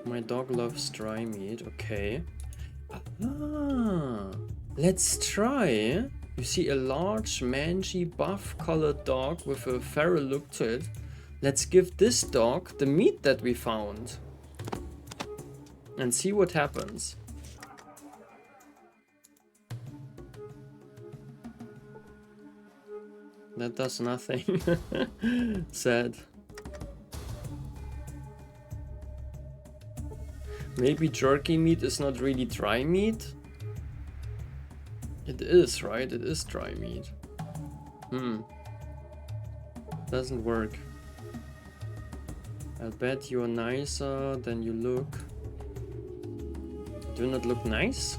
My dog loves dry meat. Okay. Ah, let's try. You see a large, mangy, buff-colored dog with a feral look to it. Let's give this dog the meat that we found and see what happens. That does nothing. Sad. Maybe jerky meat is not really dry meat? It is, right? It is dry meat. Doesn't work. I'll bet you're nicer than you look. Do not look nice?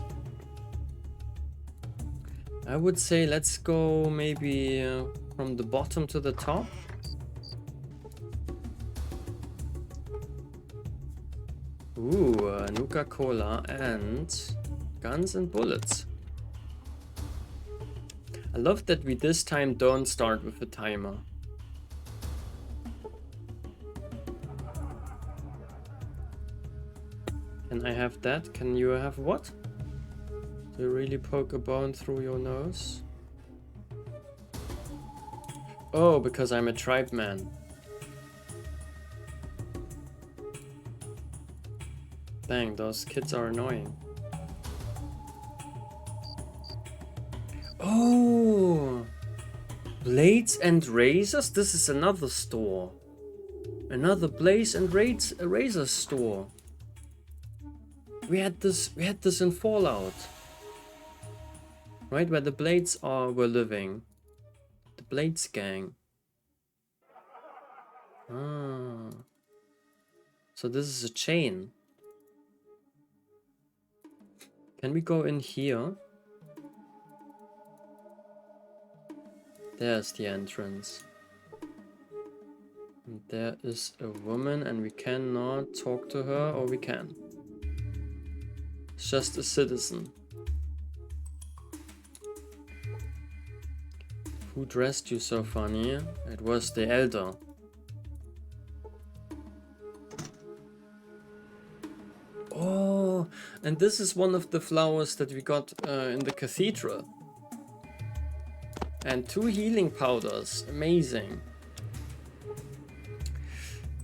I would say let's go maybe from the bottom to the top. Ooh, Nuka-Cola and guns and bullets. I love that we this time don't start with a timer. Can I have that? Can you have what? Do you really poke a bone through your nose? Oh, because I'm a tribe man. Dang, those kids are annoying. Oh! Blades and razors? This is another store. Another blades and razor store. We had this in Fallout. Right, where the Blades were living. The Blades gang. Ah. So this is a chain. Can we go in here? There's the entrance. And there is a woman and we cannot talk to her, or we can. It's just a citizen. Who dressed you so funny? It was the elder. Oh, and this is one of the flowers that we got in the cathedral. And 2 healing powders. Amazing.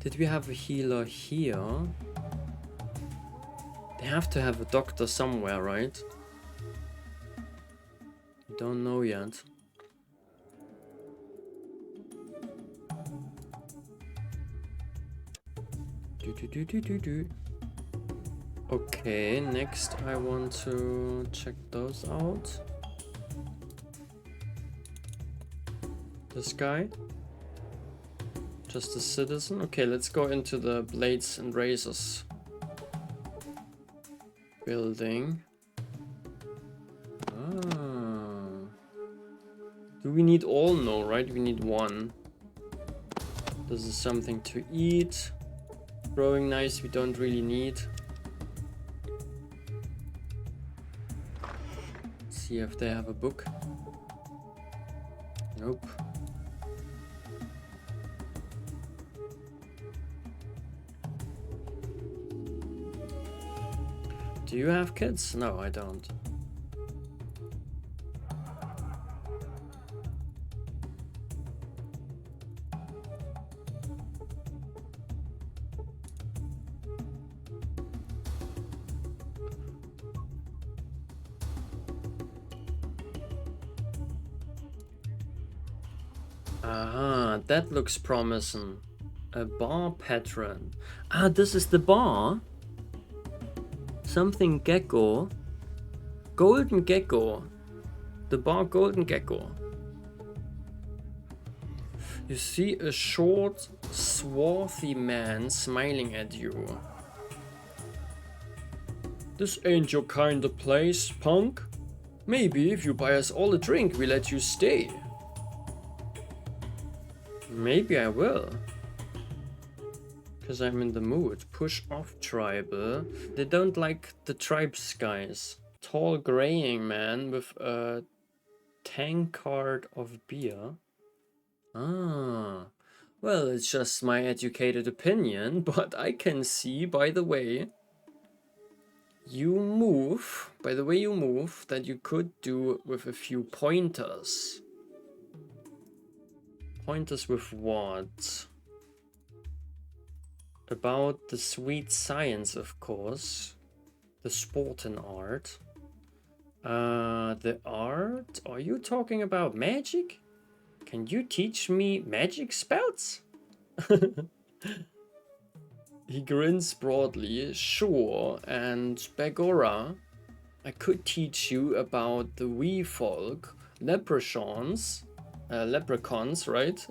Did we have a healer here? They have to have a doctor somewhere, right? We don't know yet. Okay, next I want to check those out. This guy. Just a citizen. Okay, let's go into the blades and razors building. Ah. Do we need all? No, right? We need 1. This is something to eat. Throwing knives we don't really need. See if they have a book. Nope. Do you have kids? No, I don't. Aha, that looks promising. A bar pattern. Ah, this is the bar. Something gecko. Golden gecko. The bar golden gecko. You see a short, swarthy man smiling at you. This ain't your kind of place, punk. Maybe if you buy us all a drink, we let you stay. Maybe I will. Because I'm in the mood. Push off tribal. They don't like the tribes guys. Tall graying man with a tankard of beer. Ah. Well, it's just my educated opinion, but I can see by the way you move, that you could do with a few pointers. Pointers with what? About the sweet science, of course. The sport and art. The art? Are you talking about magic? Can you teach me magic spells? He grins broadly. Sure, and Begora, I could teach you about the wee folk, leprechauns, right?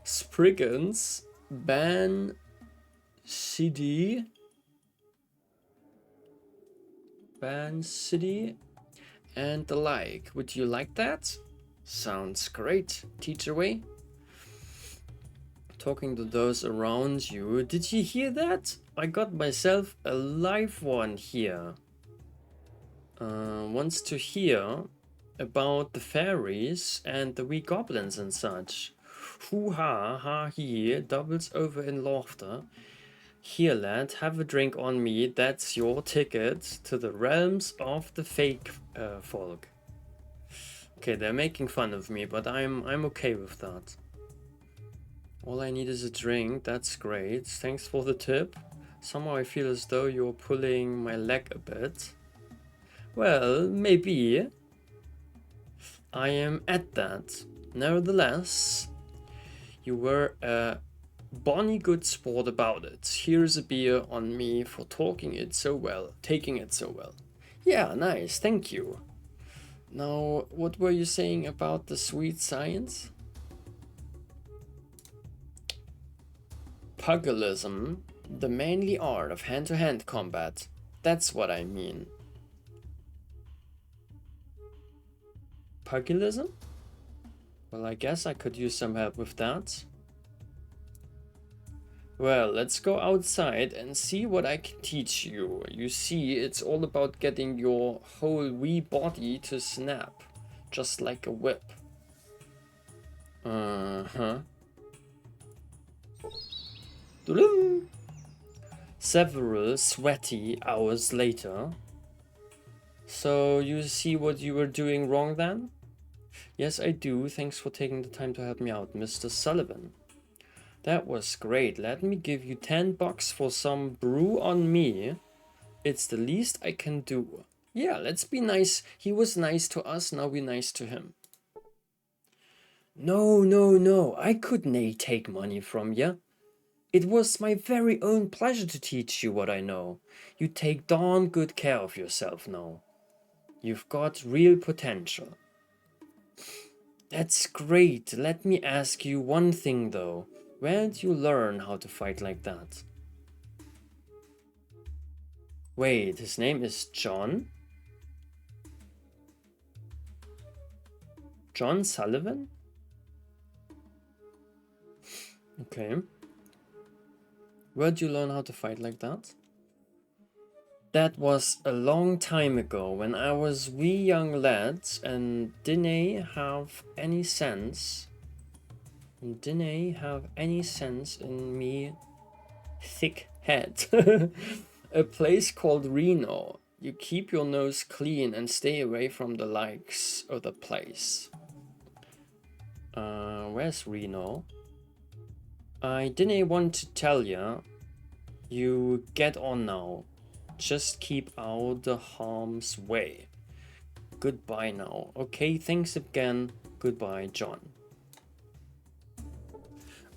Spriggans, Ban City, and the like. Would you like that? Sounds great. Teach away. Talking to those around you. Did you hear that? I got myself a live one here. Wants to hear about the fairies and the wee goblins and such. Hoo-ha, ha-he, doubles over in laughter. Here, lad, have a drink on me. That's your ticket to the realms of the fake folk. Okay, they're making fun of me, but I'm okay with that. All I need is a drink. That's great. Thanks for the tip. Somehow I feel as though you're pulling my leg a bit. Well, maybe. I am at that. Nevertheless, you were a bonny good sport about it. Here's a beer on me for taking it so well. Yeah, nice, thank you. Now, what were you saying about the sweet science? Pugilism, the manly art of hand-to-hand combat. That's what I mean. Pugilism? Well, I guess I could use some help with that. Well, let's go outside and see what I can teach you. You see, it's all about getting your whole wee body to snap, just like a whip. Several sweaty hours later. So you see what you were doing wrong then? Yes, I do. Thanks for taking the time to help me out, Mr. Sullivan. That was great. Let me give you $10 for some brew on me. It's the least I can do. Yeah, let's be nice. He was nice to us, now be nice to him. No. I couldn't take money from you. It was my very own pleasure to teach you what I know. You take darn good care of yourself now. You've got real potential. That's great. Let me ask you one thing though. Where did you learn how to fight like that? Wait, his name is John? John Sullivan? Okay. Where did you learn how to fight like that? That was a long time ago when I was wee young lad and didn't have any sense. In me thick head. A place called Reno. You keep your nose clean and stay away from the likes of the place. Where's Reno? I didn't want to tell you. You get on now. Just keep out the harm's way. Goodbye now. Okay, thanks again. Goodbye, John.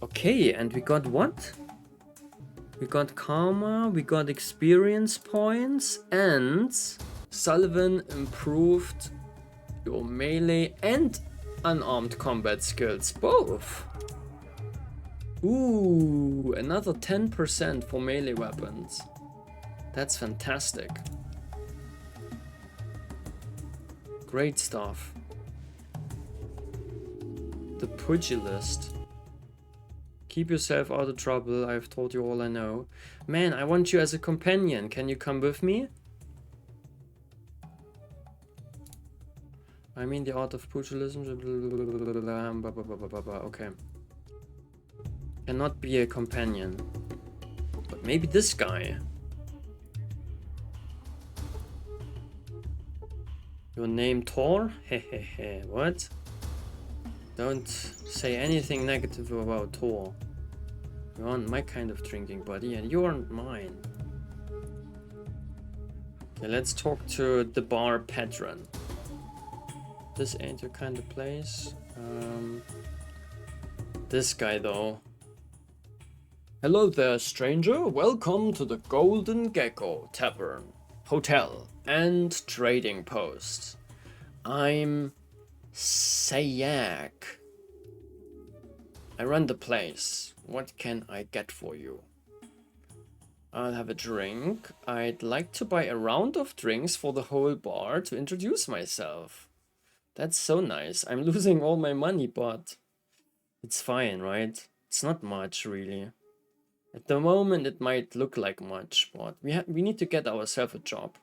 Okay, and we got what? We got karma, we got experience points, and Sullivan improved your melee and unarmed combat skills, both. Ooh, another 10% for melee weapons. That's fantastic. Great stuff. The pugilist. Keep yourself out of trouble. I've told you all I know. Man, I want you as a companion. Can you come with me? I mean the art of pugilism. Okay. Cannot be a companion. But maybe this guy. Your name Thor? Hehehe, what? Don't say anything negative about Thor. You aren't my kind of drinking buddy, and you aren't mine. Okay, let's talk to the bar patron. This ain't your kind of place. This guy though. Hello there, stranger. Welcome to the Golden Gecko Tavern, Hotel, and Trading Post. I'm Sayak. I run the place. What can I get for you? I'll have a drink. I'd like to buy a round of drinks for the whole bar to introduce myself. That's so nice. I'm losing all my money, but it's fine, right? It's not much, really. At the moment, it might look like much, but we need to get ourselves a job.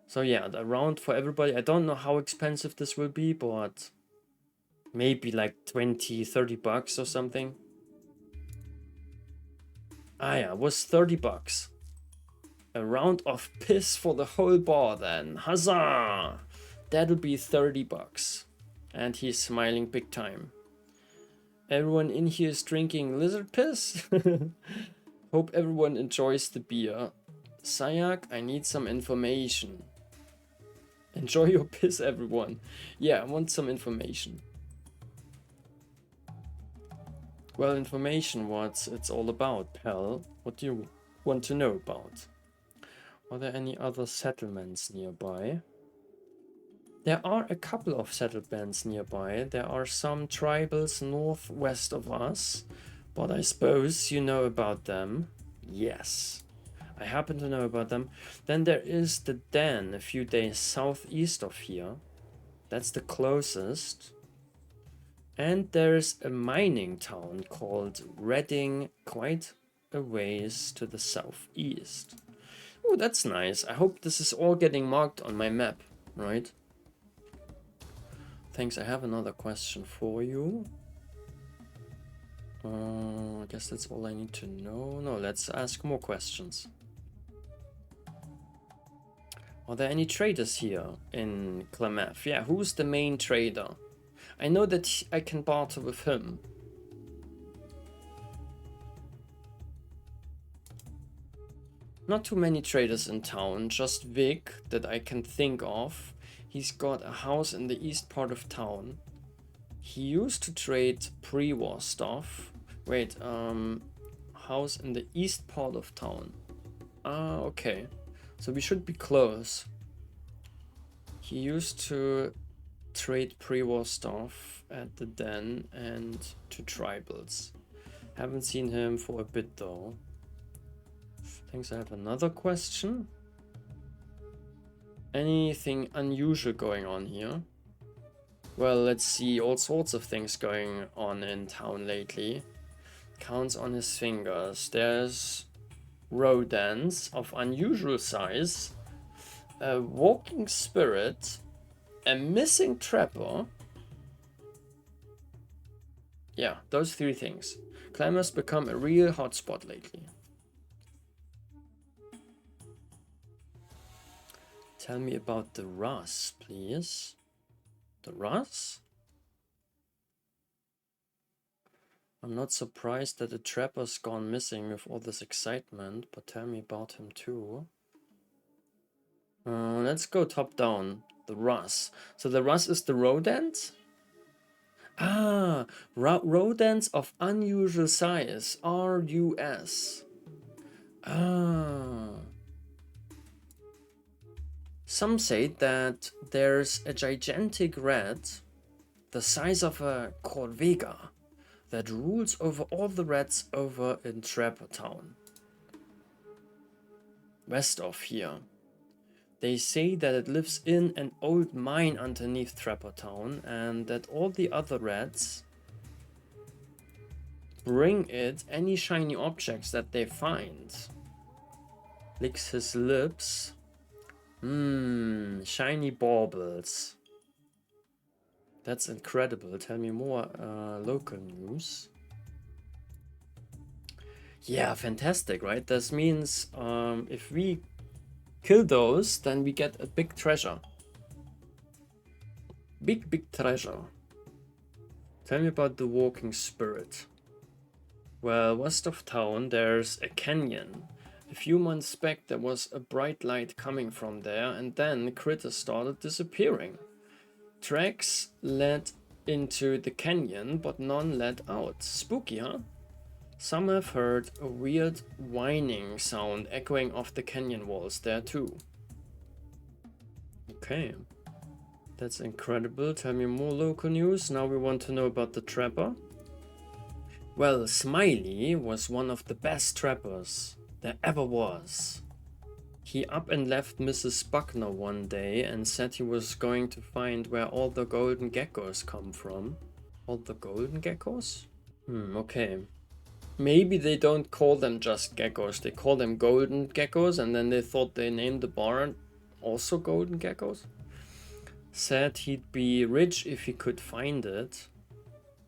So yeah, the round for everybody. I don't know how expensive this will be, but maybe like 20, 30 bucks or something. Ah yeah, it was 30 bucks. A round of piss for the whole bar then. Huzzah! That'll be 30 bucks. And he's smiling big time. Everyone in here is drinking lizard piss? Hope everyone enjoys the beer. Sayak, I need some information. Enjoy your piss, everyone. Yeah, I want some information. Well, information, what it's all about, pal. What do you want to know about? Are there any other settlements nearby? There are a couple of settlements nearby. There are some tribals northwest of us, but I suppose you know about them. Yes, I happen to know about them. Then there is the Den, a few days southeast of here. That's the closest. And there's a mining town called Redding, quite a ways to the southeast. Oh, that's nice. I hope this is all getting marked on my map, right? Thanks, I have another question for you. I guess that's all I need to know. No, let's ask more questions. Are there any traders here in Klamath? Yeah, who's the main trader? I know that I can barter with him. Not too many traders in town, just Vic that I can think of. He's got a house in the east part of town. He used to trade pre-war stuff. Wait, house in the east part of town. Ah, okay. So we should be close. He used to trade pre-war stuff at the Den and to tribals. Haven't seen him for a bit though. Thanks, I have another question. Anything unusual going on here? Well, let's see, all sorts of things going on in town lately. Counts on his fingers. There's rodents of unusual size, a walking spirit, a missing trapper. Yeah, those three things. Klamath's become a real hotspot lately. Tell me about the Russ, please. The Russ? I'm not surprised that the trapper's gone missing with all this excitement, but tell me about him too. Let's go top down. The Russ. So the Russ is the rodent? Ah, rodents of unusual size. RUS. Ah. Some say that there's a gigantic rat, the size of a corvega, that rules over all the rats over in Trapper Town. West of here. They say that it lives in an old mine underneath Trapper Town and that all the other rats bring it any shiny objects that they find. Licks his lips. Shiny baubles. That's incredible. Tell me more local news. Yeah, fantastic, right? This means if we kill those, then we get a big treasure. Big treasure. Tell me about the walking spirit. Well, west of town there's a canyon. A few months back there was a bright light coming from there, and then critters started disappearing. Tracks led into the canyon, but none led out. Spooky, huh? Some have heard a weird whining sound echoing off the canyon walls there too. Okay. That's incredible. Tell me more local news. Now we want to know about the trapper. Well, Smiley was one of the best trappers there ever was. He up and left Mrs. Buckner one day and said he was going to find where all the golden geckos come from. All the golden geckos? Okay. Maybe they don't call them just geckos, they call them golden geckos, and then they thought they named the barn also golden geckos? Said he'd be rich if he could find it,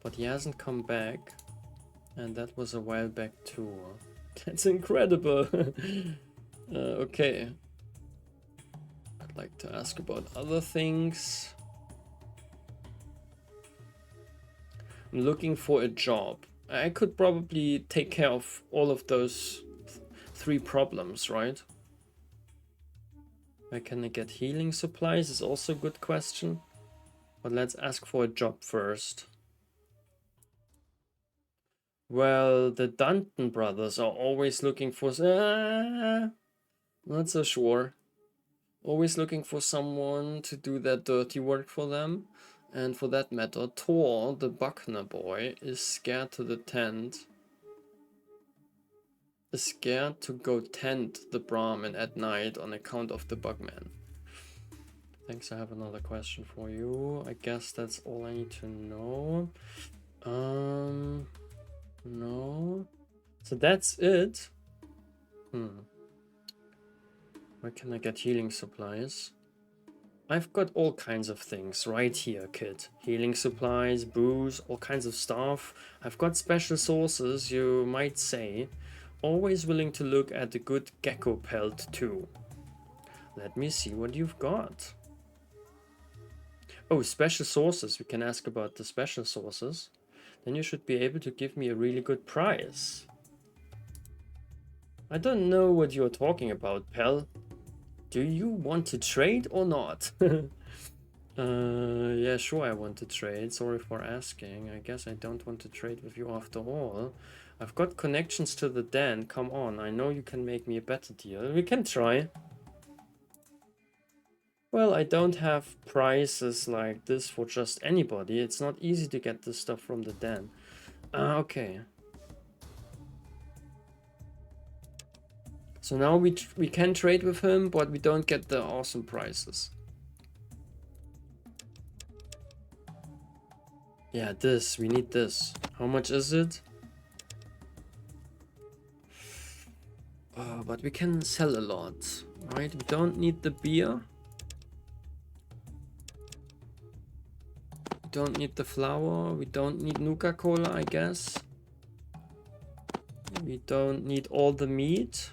but he hasn't come back, and that was a while back too. That's incredible. Okay. I'd like to ask about other things. I'm looking for a job. I could probably take care of all of those 3 problems, right? Where can I get healing supplies is also a good question. But let's ask for a job first. Well, the Dunton brothers are always looking for... not so sure. Always looking for someone to do their dirty work for them. And for that matter, Thor, the Buckner boy, is scared to the tent. Is scared to go tent the Brahmin at night on account of the Bugman. Thanks, I have another question for you. I guess that's all I need to know. No. So that's it. Where can I get healing supplies? I've got all kinds of things right here, kid. Healing supplies, booze, all kinds of stuff. I've got special sources, you might say. Always willing to look at the good gecko pelt too. Let me see what you've got. Oh, special sources. We can ask about the special sources. Then you should be able to give me a really good price. I don't know what you're talking about, pal. Do you want to trade or not? Yeah, sure I want to trade. Sorry for asking. I guess I don't want to trade with you after all. I've got connections to the den. Come on, I know you can make me a better deal. We can try. Well, I don't have prices like this for just anybody. It's not easy to get this stuff from the den. Okay. So now we can trade with him, but we don't get the awesome prices. Yeah, this. We need this. How much is it? But we can sell a lot, right? We don't need the beer. We don't need the flour. We don't need Nuka-Cola, I guess. We don't need all the meat.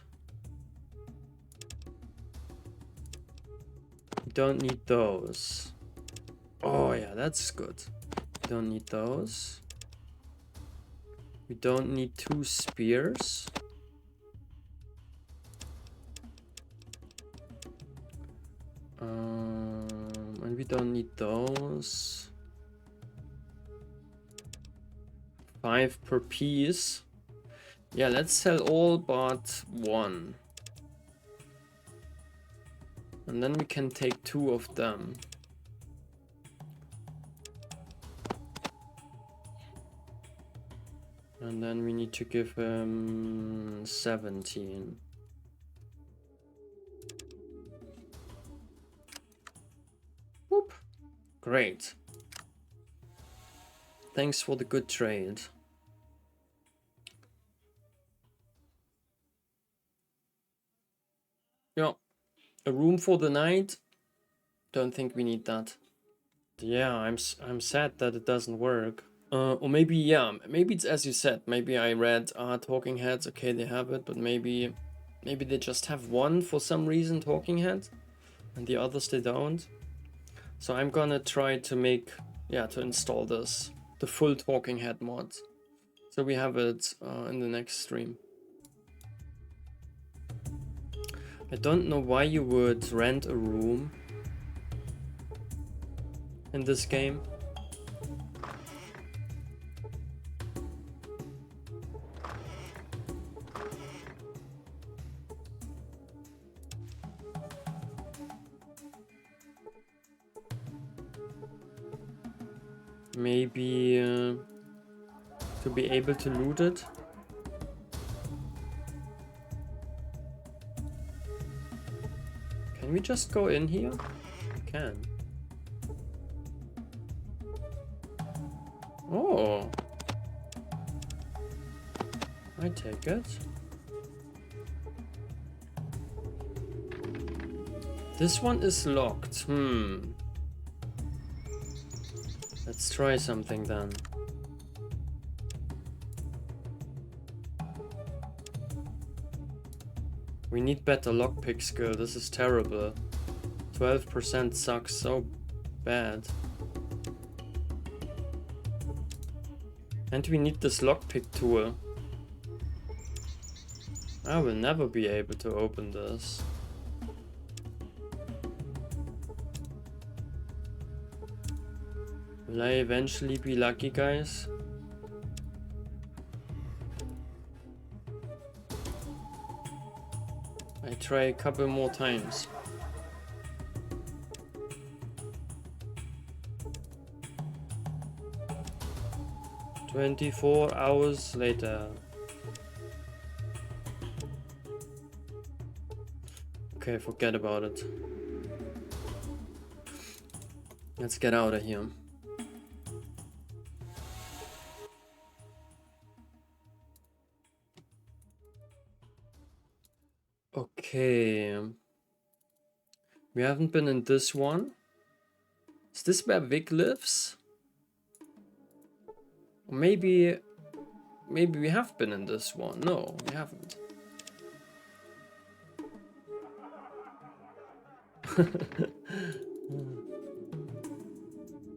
We don't need those. Oh yeah, that's good. We don't need those. We don't need 2 spears. And we don't need those. 5 per piece. Yeah, let's sell all but 1. And then we can take 2 of them. And then we need to give him 17. Whoop. Great. Thanks for the good trade. Yeah. A room for the night? Don't think we need that. yeah, I'm sad that it doesn't work. Or maybe, yeah, maybe it's as you said. Maybe I read talking heads. Okay, they have it, but maybe they just have one for some reason, talking head, and the others they don't. So I'm gonna try to make, yeah, to install this, the full talking head mod. So we have it in the next stream. I don't know why you would rent a room in this game. Maybe to be able to loot it. Can we just go in here? We can. Oh. I take it. This one is locked. Let's try something then. We need better lockpick skill. This is terrible. 12% sucks so bad. And we need this lockpick tool. I will never be able to open this. Will I eventually be lucky, guys? I try a couple more times. "24 hours later." Okay, forget about it. Let's get out of here. Okay. We haven't been in this one. Is this where Vic lives? Or maybe we have been in this one. No, we haven't.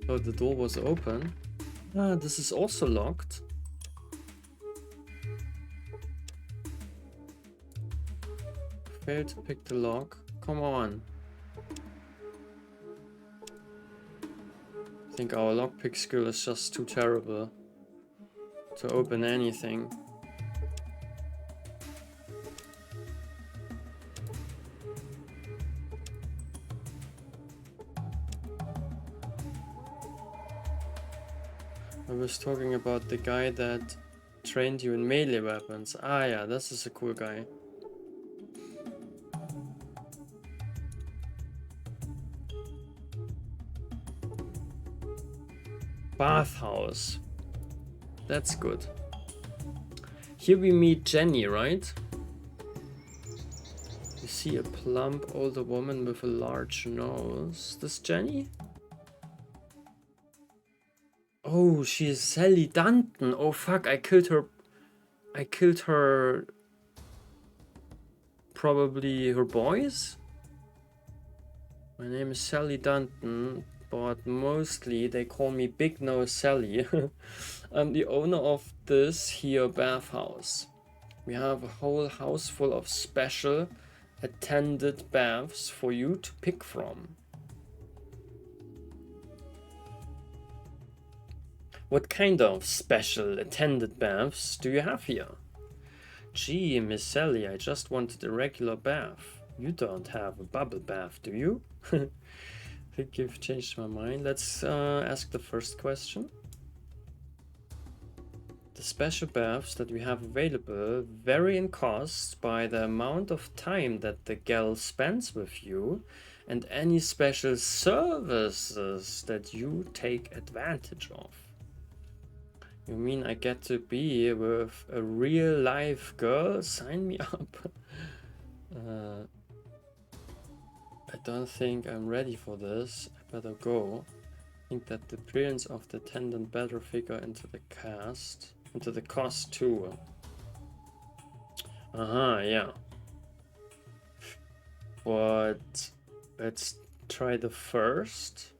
Oh, the door was open. Ah, this is also locked. Failed to pick the lock. Come on. I think our lockpick skill is just too terrible to open anything. I was talking about the guy that trained you in melee weapons. Ah yeah, this is a cool guy. Bathhouse. That's good. Here we meet Jenny, right? You see a plump older woman with a large nose. This Jenny? Oh, she is Sally Dunton. Oh fuck, I killed her. Probably her boys? My name is Sally Dunton, but mostly they call me Big Nose Sally. I'm the owner of this here bathhouse. We have a whole house full of special attended baths for you to pick from. What kind of special attended baths do you have here? Gee, Miss Sally, I just wanted a regular bath. You don't have a bubble bath, do you? I think you've changed my mind. Let's ask the first question. The special baths that we have available vary in cost by the amount of time that the gal spends with you and any special services that you take advantage of. You mean I get to be with a real life girl? Sign me up. I don't think I'm ready for this. I better go. I think that the appearance of the attendant better figure into the cost too. Yeah. But let's try the first.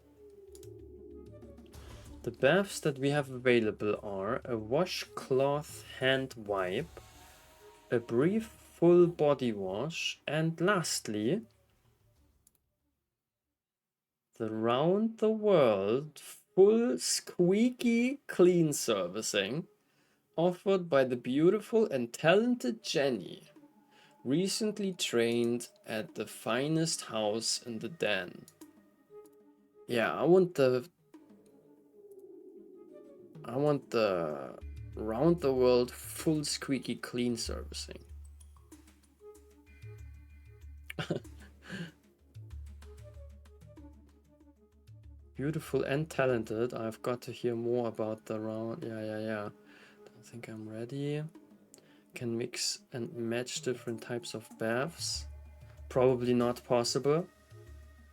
The baths that we have available are a washcloth hand wipe, a brief full body wash, and lastly, the round the world full squeaky clean servicing offered by the beautiful and talented Jenny, recently trained at the finest house in the den. Yeah, I want the round the world full squeaky clean servicing. Beautiful and talented. I've got to hear more about the round. Yeah. Don't think I'm ready. Can mix and match different types of baths. Probably not possible.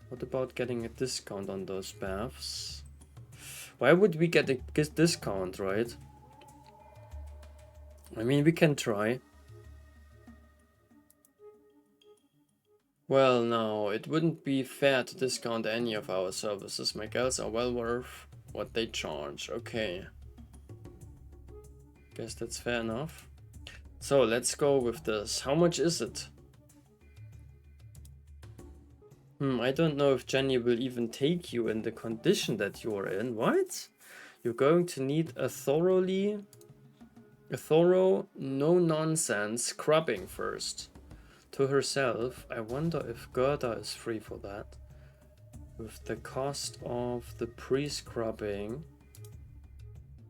What about getting a discount on those baths? Why would we get a discount, right? I mean, we can try. Well, no, it wouldn't be fair to discount any of our services. My girls are well worth what they charge. Okay. Guess that's fair enough. So let's go with this. How much is it? I don't know if Jenny will even take you in the condition that you're in. What? You're going to need a thorough, no-nonsense scrubbing first. To herself, I wonder if Gerda is free for that. With the cost of the pre-scrubbing,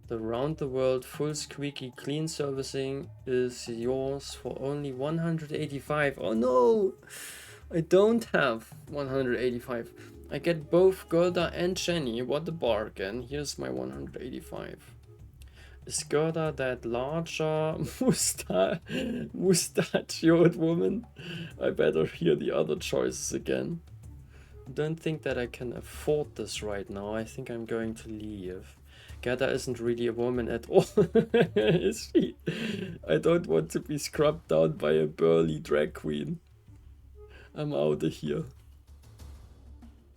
the round-the-world full squeaky clean servicing is yours for only 185. Oh no! I don't have 185. I get both Gerda and Jenny. What a bargain. Here's my 185. Is Gerda that larger mustachioed woman? I better hear the other choices again. I don't think that I can afford this right now. I think I'm going to leave. Gerda isn't really a woman at all, is she? I don't want to be scrubbed down by a burly drag queen. I'm out of here.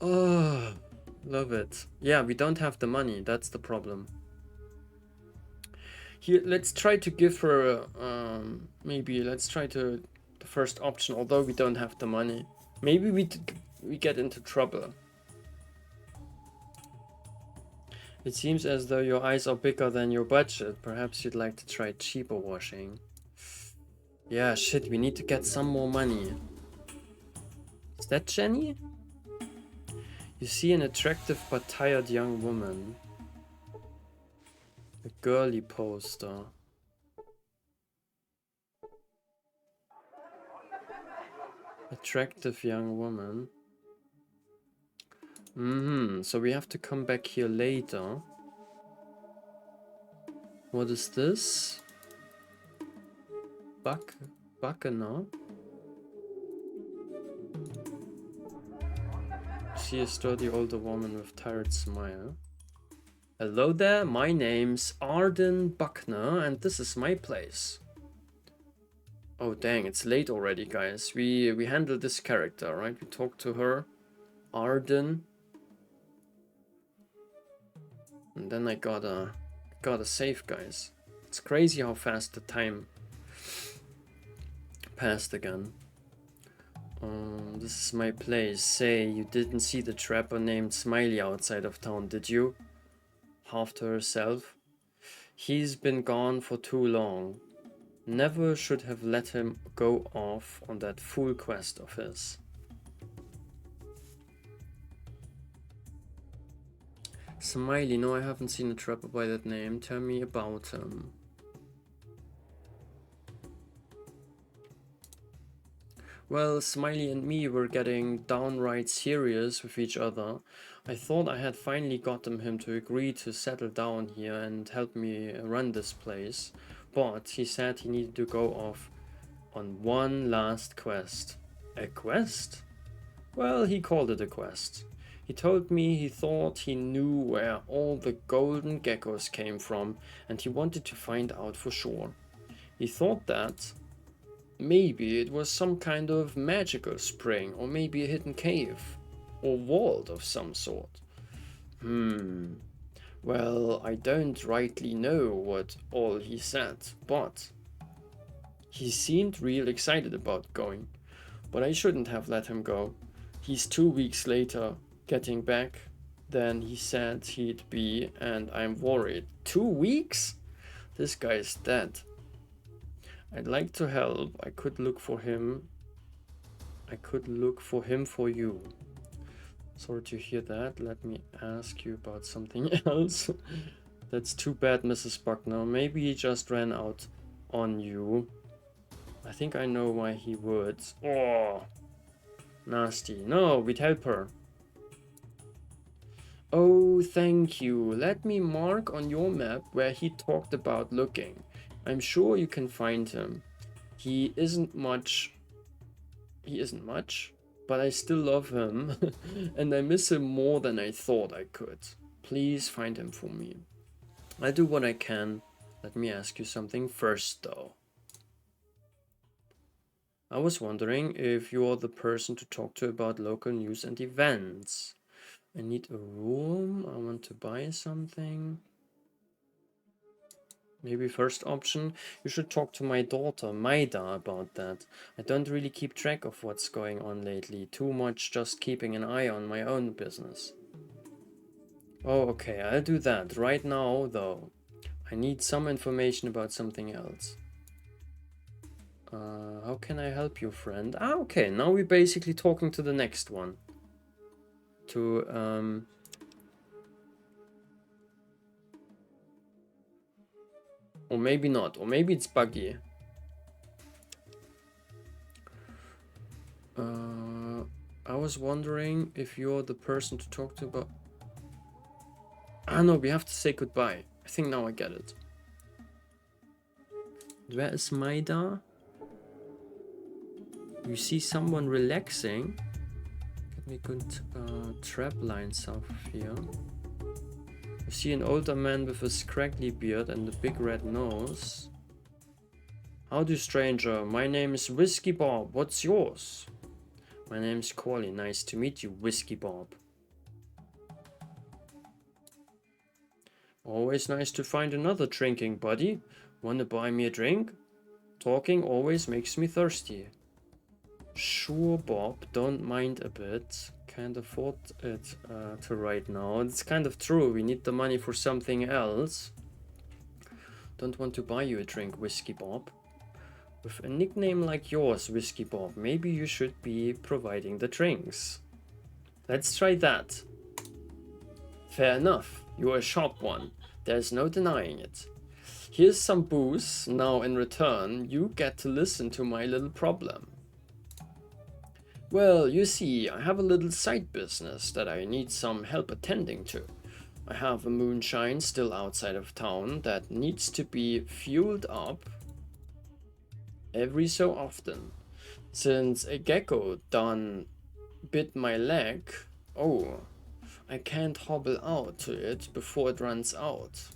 Oh, love it. Yeah, we don't have the money. That's the problem. Here, let's try to give her, maybe let's try to the first option, although we don't have the money. Maybe we get into trouble. It seems as though your eyes are bigger than your budget. Perhaps you'd like to try cheaper washing. Yeah, shit, we need to get some more money. Is that Jenny? You see an attractive but tired young woman. A girly poster. Attractive young woman. So we have to come back here later. What is this? Buccaneer? See a sturdy older woman with tired smile. Hello there, my name's Arden Buckner and this is my place. Oh dang, it's late already, guys. We handled this character, right? We talked to her. Arden. And then I gotta save, guys. It's crazy how fast the time passed again. This is my place. Say, you didn't see the trapper named Smiley outside of town, did you? Half to herself. He's been gone for too long. Never should have let him go off on that fool quest of his. Smiley, no, I haven't seen a trapper by that name. Tell me about him. Well, Smiley and me were getting downright serious with each other. I thought I had finally gotten him to agree to settle down here and help me run this place, but he said he needed to go off on one last quest. A quest? Well, he called it a quest. He told me he thought he knew where all the golden geckos came from, and he wanted to find out for sure. He thought that maybe it was some kind of magical spring, or maybe a hidden cave, or vault of some sort. Well, I don't rightly know what all he said, but he seemed real excited about going. But I shouldn't have let him go. He's 2 weeks later getting back than he said he'd be, and I'm worried. 2 weeks? This guy's dead. I'd like to help. I could look for him. I could look for him for you. Sorry to hear that. Let me ask you about something else. That's too bad, Mrs. Buckner. Maybe he just ran out on you. I think I know why he would. Oh, nasty. No, we'd help her. Oh, thank you. Let me mark on your map where he talked about looking. I'm sure you can find him. He isn't much, but I still love him. And I miss him more than I thought I could. Please find him for me. I'll do what I can. Let me ask you something first, though. I was wondering if you're the person to talk to about local news and events. I need a room. I want to buy something. Maybe first option, you should talk to my daughter, Maida, about that. I don't really keep track of what's going on lately. Too much just keeping an eye on my own business. Oh, okay, I'll do that. Right now, though, I need some information about something else. How can I help you, friend? Ah, okay, now we're basically talking to the next one. Or maybe not, or maybe it's buggy. I was wondering if you're the person to talk to about... Ah, no, we have to say goodbye. I think now I get it. Where is Maida? You see someone relaxing. Get me good trap line south of here. You see an older man with a scraggly beard and a big red nose. Howdy, stranger. My name is Whiskey Bob. What's yours? My name's Quali. Nice to meet you, Whiskey Bob. Always nice to find another drinking buddy. Wanna buy me a drink? Talking always makes me thirsty. Sure, Bob. Don't mind a bit. Can't afford it to right now. It's kind of true. We need the money for something else. Don't want to buy you a drink, Whiskey Bob. With a nickname like yours, Whiskey Bob, maybe you should be providing the drinks. Let's try that. Fair enough. You're a sharp one. There's no denying it. Here's some booze. Now in return, you get to listen to my little problem. Well, you see, I have a little side business that I need some help attending to. I have a moonshine still outside of town that needs to be fueled up every so often. Since a gecko done bit my leg, I can't hobble out to it before it runs out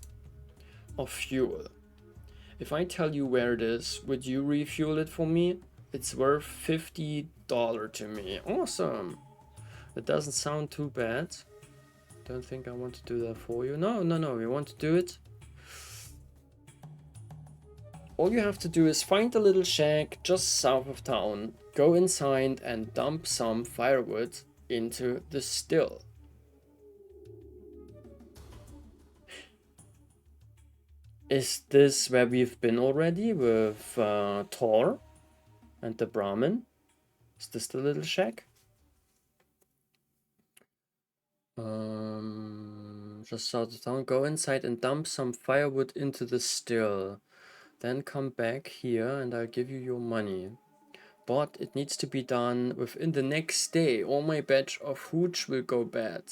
of fuel. If I tell you where it is, would you refuel it for me? It's worth $50 to me. Awesome. That doesn't sound too bad. Don't think I want to do that for you. No, we want to do it. All you have to do is find a little shack just south of town, go inside and dump some firewood into the still. Is this where we've been already with Thor and the Brahmin? Is this the little shack? Just south of town, go inside and dump some firewood into the still. Then come back here and I'll give you your money. But it needs to be done within the next day or my batch of hooch will go bad.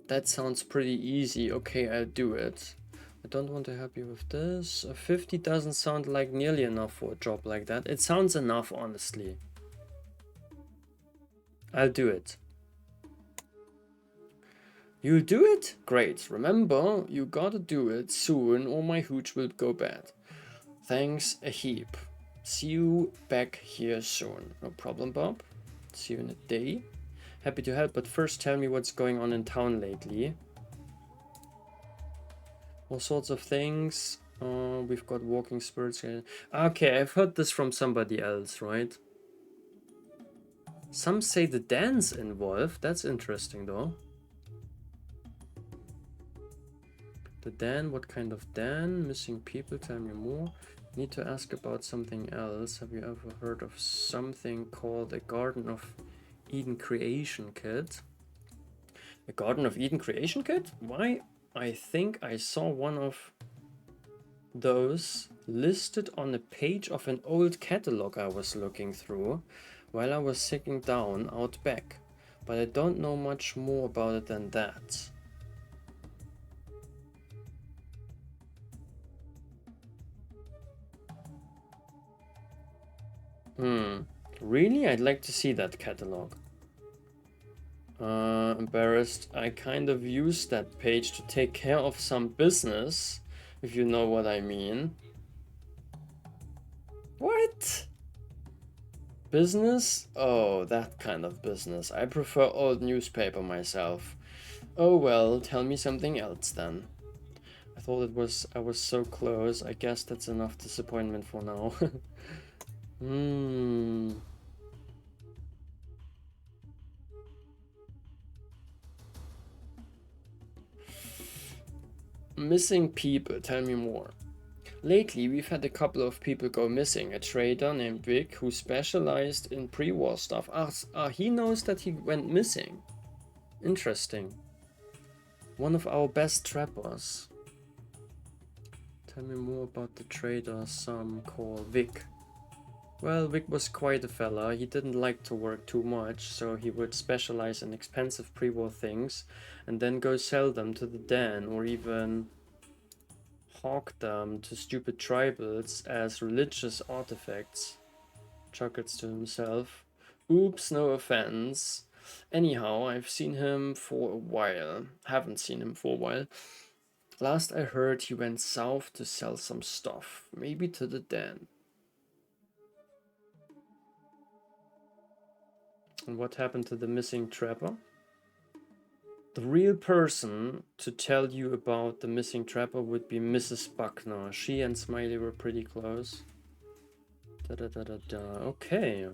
That sounds pretty easy. Okay, I'll do it. I don't want to help you with this. 50 doesn't sound like nearly enough for a job like that. It sounds enough, honestly. I'll do it. You'll do it? Great. Remember, you gotta do it soon or my hooch will go bad. Thanks a heap. See you back here soon. No problem, Bob. See you in a day. Happy to help, but first tell me what's going on in town lately. All sorts of things. We've got walking spirits here. Okay, I've heard this from somebody else, right? Some say the dance involved. That's interesting, though. The Dan, what kind of Dan? Missing people, tell me more. Need to ask about something else. Have you ever heard of something called a Garden of Eden Creation Kit? A Garden of Eden Creation Kit? Why? I think I saw one of those listed on a page of an old catalog I was looking through while I was sitting down out back, but I don't know much more about it than that. Really? I'd like to see that catalog. Embarrassed. I kind of used that page to take care of some business, if you know what I mean. What? Business? Oh, that kind of business. I prefer old newspaper myself. Oh well, tell me something else then. I thought I was so close. I guess that's enough disappointment for now. Missing people, tell me more. Lately, we've had a couple of people go missing. A trader named Vic who specialized in pre-war stuff. He knows that he went missing. Interesting. One of our best trappers. Tell me more about the trader some call Vic. Well, Vic was quite a fella. He didn't like to work too much, so he would specialize in expensive pre-war things and then go sell them to the Den or even hawk them to stupid tribals as religious artifacts. Chuckles to himself. Oops, no offense. Anyhow, I've seen him for a while. Haven't seen him for a while. Last I heard, he went south to sell some stuff. Maybe to the Den. And what happened to the missing trapper? The real person to tell you about the missing trapper would be Mrs. Buckner. She and Smiley were pretty close. Okay.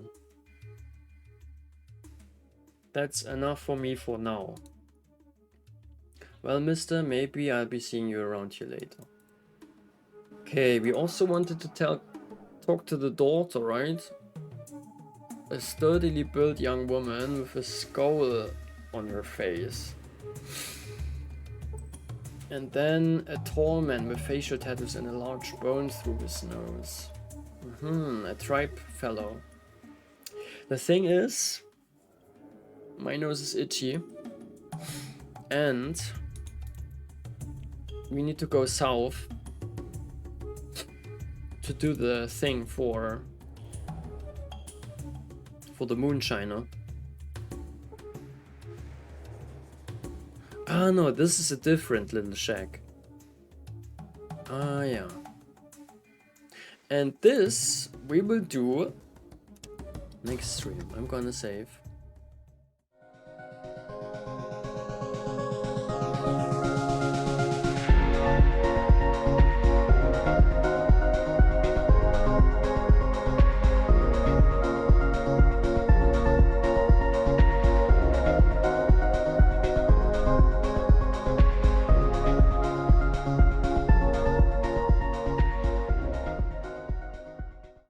That's enough for me for now. Well, mister, maybe I'll be seeing you around here later. Okay, we also wanted to talk to the daughter, right? A sturdily built young woman with a skull on her face. And then a tall man with facial tattoos and a large bone through his nose. A tribe fellow. The thing is, my nose is itchy. And we need to go south to do the thing for the moonshiner. Ah no, this is a different little shack. Ah yeah. And this we will do next stream. I'm gonna save.